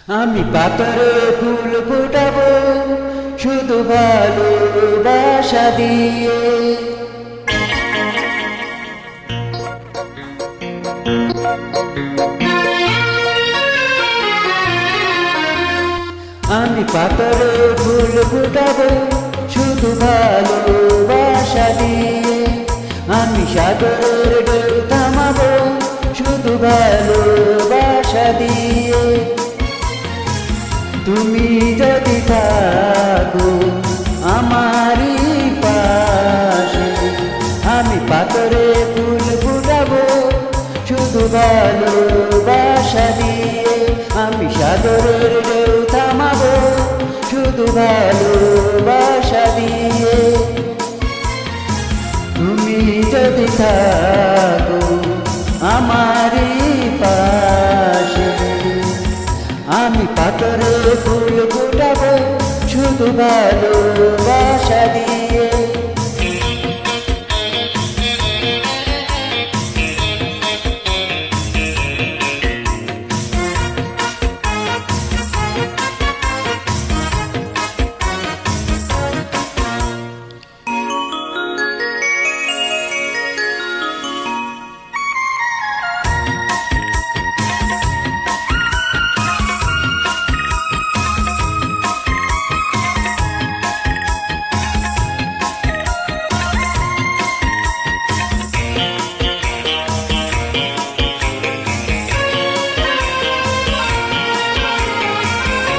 আমি পাথরে ফুল ফোটাবো শুধু ভালোবাসা দিয়ে। আমি পাথরে ফুল ফোটাবো শুধু ভালোবাসা দিয়ে। আমি সাগরের ঢেউ থামাবো শুধু ভালোবাসা দিয়ে। তুমি যদি থাকো আমারই পাশে, আমি পাথরে ফুল ফোটাবো শুধু ভালোবাসা দিয়ে। আমি সাগরের ঢেউ থামাবো শুধু ভালোবাসা দিয়ে। তুমি যদি থাকো আমারই পাশে, আমি পাথরে ফুল ফোটাবো শুধু ভালোবাসা দিয়ে।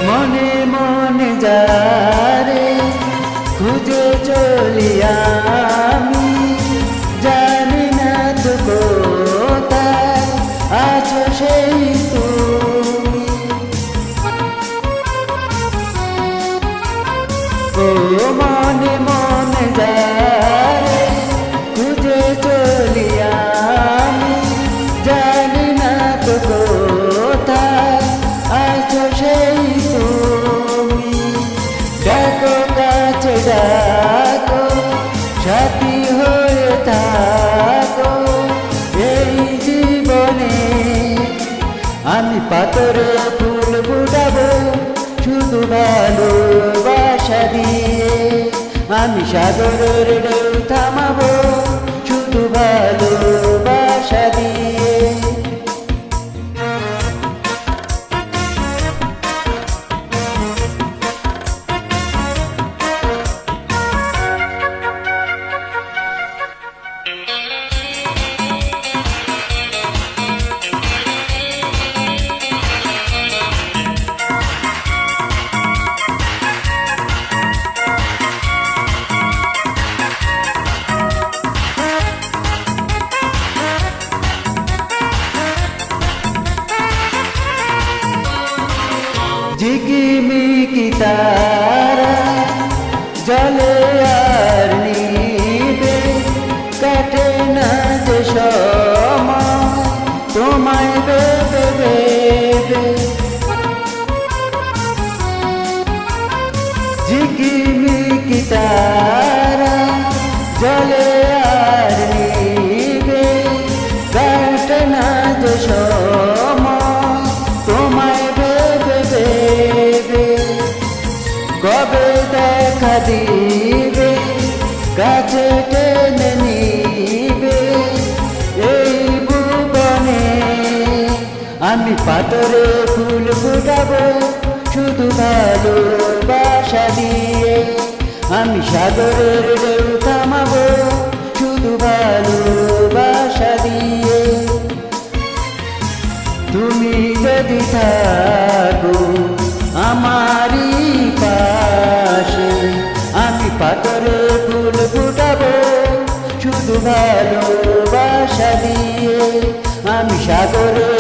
মনে মনে যারে খুঁজে চলি আমি, জানি না তো কোথায় আছো সেই তুমি। ও মনে মনে যারে খুঁজে চলি আমি, জানি না তো কোথায় আছো সেই তুমি। ডাকো কাছে ডাকো, সাথী হয়ে থাকো এই জীবনে। আমি পাথরে ফুল ফোটাবো শুধু ভালোবাসা দিয়ে। আমি সাগরের ঢেউ থামাবো শুধু ভালোবাসা দিয়ে। ঝিকিমিকি তারা জলে আর নিবে, কাটে না যে সময় তোমায় ভেবে ভেবে। ঝিকিমিকি তারা জলে আর নিবে, কাটে না যে সময় তোমায় ভেবে ভেবে। কবে দেখা দিবে কাছে টেনে নিবে এই ভুবনে। আমি পাথরে ফুল ফোটাবো শুধু ভালোবাসা দিয়ে। আমি সাগরের ঢেউ থামাবো শুধু ভালোবাসা দিয়ে। তুমি যদি থাকো আমারই পাশে, আমি পাথরে ফুল ফোটাবো শুধু ভালোবাসা দিয়ে। আমি সাগরে